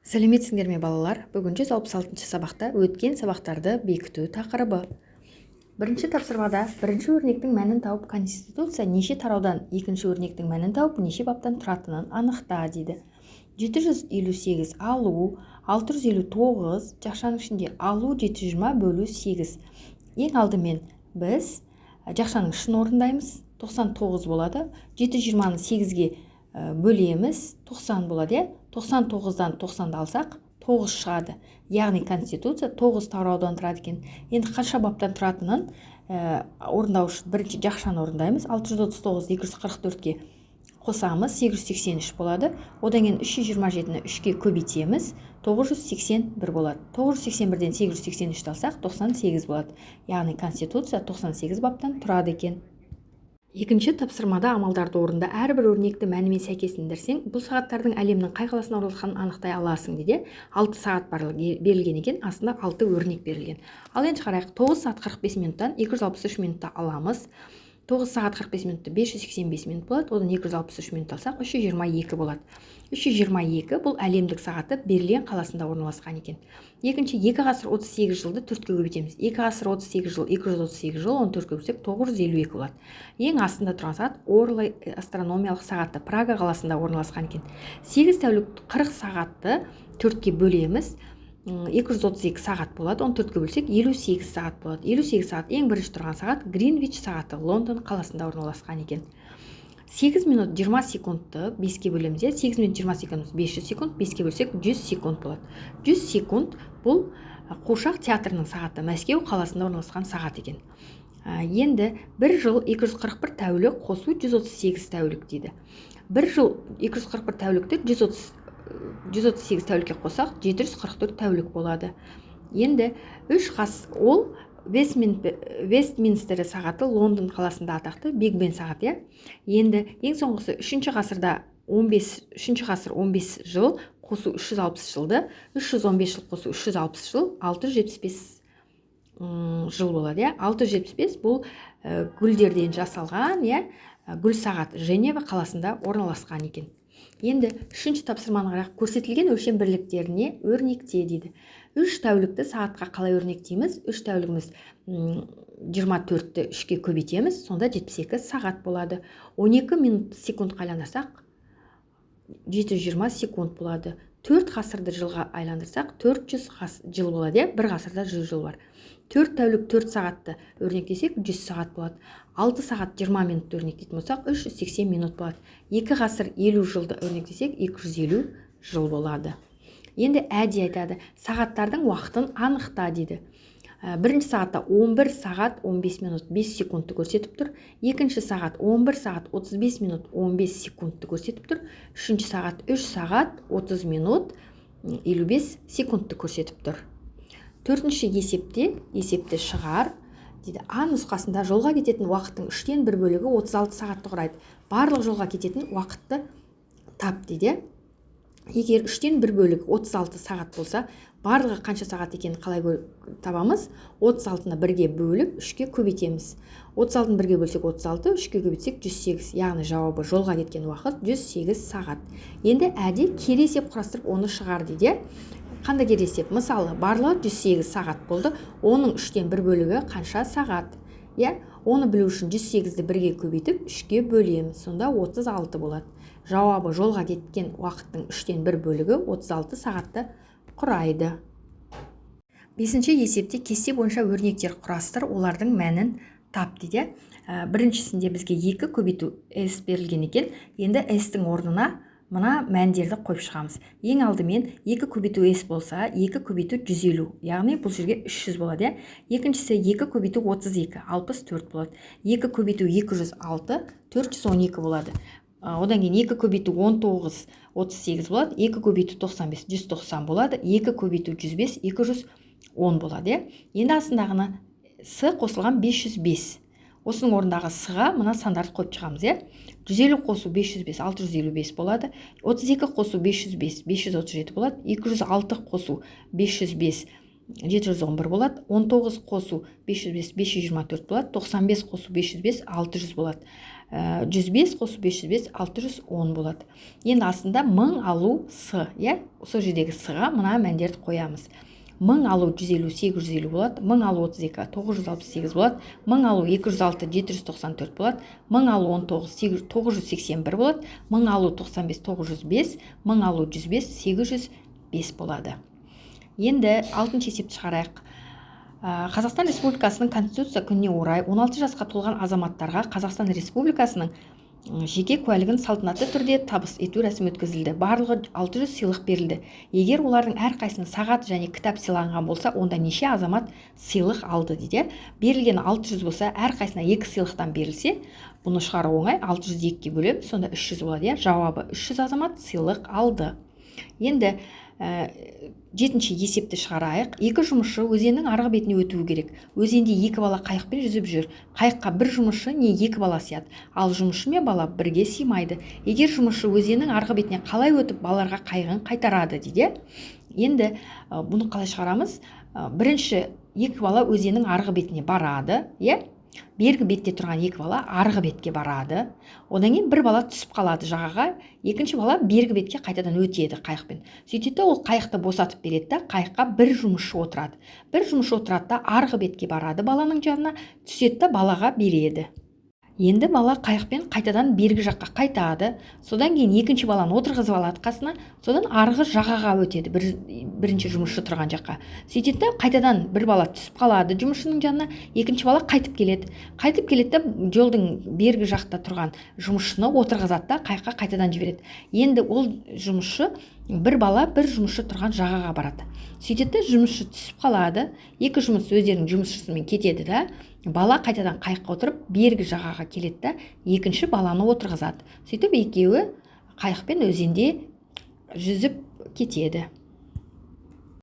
Сәлеметсіңдер ме балалар? Бүгін 166 сабақта өткен сабақтарды бекіту тақырыбы. Бірінші тапсырмада бірінші өрнектің мәнін тауып, конституция неше тараудан, екінші өрнектің мәнін тауып, неше баптан тұратынын анықта дейді. 758 алу, 659 жақшаның ішінде алу 720 бөлу 8. Ең алдымен біз жақшаның ішін орындаймыз. 99 болады. 720-ны 8-ге бөлеміз, 90 болады. 99-дан 90-ды алсақ 9 шығады. Яғни конституция 9 тараудан тұрады екен. Енді қанша баптан тұратынын орындау үшін бірінші жақшаны орындаймыз. 639 244-ке қосамыз, 883 болады. Одан кейін 327-ні 3-ке көбейтеміз, 981 болады. 981-ден 883-ті алсақ 98 болады. Яғни конституция 98 баптан тұрады екен. Екінші тапсырмада амалдарды орында әрбір өрнекті мәнімен сәйкестендірсең, бұл сағаттардың әлемнің қай қаласына орналасқанын анықтай аласың дейді. 6 сағат берілген екен, астында 6 өрнек берілген. Ал енді қарайық, 9 сағат 45 минуттан 263 минутта аламыз. 9 сағат 45 минутты 585 минут болады, одан 263 минут алсақ 322 болады. 322 бұл әлемдік сағаты Берлин қаласында орналасқан екен. Екінші, 2 ғасыр 38 жылды 4-ке көбейтеміз. 2 ғасыр 38 жыл, 238 жыл, 14-ке көбейтсек 952 болады. Ең астында тұрған сағат Орлы астрономиялық сағаты Прага қаласында орналасқан екен. 8 тәулік 40 сағатты 4-ке бөлеміз. 232 сағат болады, 14-ке бөлсек 58 сағат болады. 58 сағат ең бірінші тұрған сағат Гринвич сағаты Лондон қаласында орналасқан екен. 8 минут 20 секундты 5-ке бөлеміз. 8 минут 20 секунд 500 секунд, 5-ке бөлсек 100 секунд болады. 100 секунд бұл Қуыршақ театрының сағаты, Мәскеу қаласында орналасқан сағат екен. Енді 1 жыл 241 тәулік қосу 138 тәулік дейді. 1 жыл 241 тәулікті 138 тәулікке қосақ 744 тәулік болады. Енді 3 ғасыр ол Вестминстер сағаты Лондон қаласында атақты Биг Бен сағаты. Енді ең соңғысы 3-ші ғасырда 3-ші ғасыр 15 жыл қосу 360 жылды, 315 жыл қосу 360 жыл, 675 жыл болады. 675 бұл гүлдерден жасалған, гүл сағат Женева қаласында орналасқан екен. Енді 3-ші тапсырманы қарайық. Көрсетілген өлшем бірліктеріне өрнекте дейді. 3 тәулікті сағатқа қалай өрнектейміз? 3 тәулігіміз 24-ті 3-ке көбейтеміз, сонда 72 сағат болады. 12 минут секундқа айландырсақ 720 секунд болады. 4 ғасырды жылға айландырсақ 400 жыл болады. 1 ғасырда 100 жыл бар. 4 тәулік 4 сағатты өрнектесек 100 сағат болады. 6 сағат 20 минут өрнектейтін болсақ 380 минут болады. 2 ғасыр 50 жылды өрнектесек 250 жыл болады. Енді әдей айтады, сағаттардың уақытын анықта дейді. Бірінші сағатта 11 сағат 15 минут 5 секундты көрсетіп тұр. Екінші сағат 11 сағат 35 минут 15 секундты көрсетіп тұр. Үшінші сағат 3 сағат 30 минут 55 секундты көрсетіп тұр. Төртінші есепті шығар дейді. А нұсқасында жолға кететін уақыттың 3-тен 1 бөлігі 36 сағатты құрайды. Барлық жолға кететін уақытты тап дейді. Егер 3-тен 1 бөлігі 36 сағат болса, барлығы қанша сағат екенін қалай табамыз? 36-ны 1-ге бөліп 3-ке көбейтеміз. 36-ны 1-ге бөлсек 36, 3-ке көбейтсек 108. Яғни жауабы жолға кеткен уақыт 108 сағат. Енді әдей кері есеп құрастырып оны шығар дейді. Қандай кері есеп? Мысалы, барлығы 108 сағат болды. Оның 3-тен 1 бөлігі қанша сағат? Оны білу үшін 108-ді 1-ге көбейтіп 3-ке бөлеміз. Сонда 36 болады. Жауабы жолға кеткен уақыттың 3-тен 1 бөлігі 36 сағатты құрайды. 5-ші есепте кесте бойынша өрнектер құрастыр, олардың мәнін тап дейді. Біріншісінде бізге 2 көбейту S берілген екен. Енді S-тің орнына мына мәндерді қойып шығамыз. Ең алдымен 2 көбейту S болса, 2 көбейту 150, яғни бұл жерге 300 болады. Екіншісі 2 көбейту 32, 64 болады. 2 көбейту 206, 412 болады. Одан кейін 2 көбейту 19, 38 болады. 2 көбейту 95, 190 болады. 2 көбейту 105, 210 болады. Енді астындағыны С қосылған 505. Осының орындағы С-ға мына сандарды қойып шығамыз. 150 қосу 505, 655 болады. 32 қосу 505, 537 болады. 206 қосу 505, 711 болады. 19 қосу 505, 524 болады. 95 қосу 505, 600 болады. 105 қосу 505 610 болады. Енді астында 1000 алу с, сол жердегі с-ға мына мәндерді қоямыз. 1000 алу 150 850 болады, 1000 алу 32 968 болады, 1000 алу 206 794 болады, 1000 алу 19 981 болады, 1000 алу 95 905, 1000 алу 105 805 болады. Енді 6-шы есепті шығарайық. Қазақстан Республикасының Конституция күніне орай 16 жасқа толған азаматтарға Қазақстан Республикасының жеке куәлігін салтанатты түрде табыс ету рәсімі өткізілді. Барлығы 600 сыйлық берілді. Егер олардың әрқайсысына сағат және кітап сыйланған болса, онда неше азамат сыйлық алды дейді. Берілген 600 болса, әрқайсысына 2 сыйлықтан берілсе, бұны шығару оңай, 600-ді 2-ге бөлем, сонда 300 болады. Жауабы 300 азамат сыйлық алды. Енді 7-ші есепті шығарайық. 2 жұмысшы өзеннің арғы бетіне өтуі керек. Өзенде 2 бала қайықпен жүзіп жүр. Қайыққа 1 жұмысшы не 2 бала сияды. Ал жұмысшы мен бала бірге сыймайды. Егер жұмысшы өзеннің арғы бетіне қалай өтіп, балаларға қайығын қайтарады дейді. Енді бұны қалай шығарамыз? Бірінші 2 бала өзеннің арғы бетіне барады, бергі бетте тұрған 2 бала арғы бетке барады. Одан кейін 1 бала түсіп қалады жағаға, екінші бала бергі бетке қайтадан өтеді қайықпен. Сөйтеді, ол қайықты босатып береді, қайыққа 1 жұмысшы отырады. 1 жұмысшы отырады да арғы бетке барады баланың жанына, түседі, балаға береді. Енді бала қайықпен қайтадан бергі жаққа қайтады. Содан кейін екінші баланы отырғызып алады қасына, содан арғы жағаға өтеді, бірінші жұмысшы тұрған жаққа. Сөйтеді, қайтадан 1 бала түсіп қалады жұмысшының жанына, екінші бала қайтып келеді. Қайтып келеді, жолдың бергі жақта тұрған жұмысшыны отырғызады да қайыққа қайтадан жібереді. Енді ол жұмысшы 1 бала 1 жұмысшы тұрған жағаға барады. Сөйтеді, жұмысшы түсіп қалады, 2 жұмысшы өздерінің жұмысшысымен кетеді да, бала қайтадан қайыққа отырып бергі жағаға келеді да, екінші баланы отырғызады. Сөйтіп екеуі қайықпен өзенде жүзіп кетеді.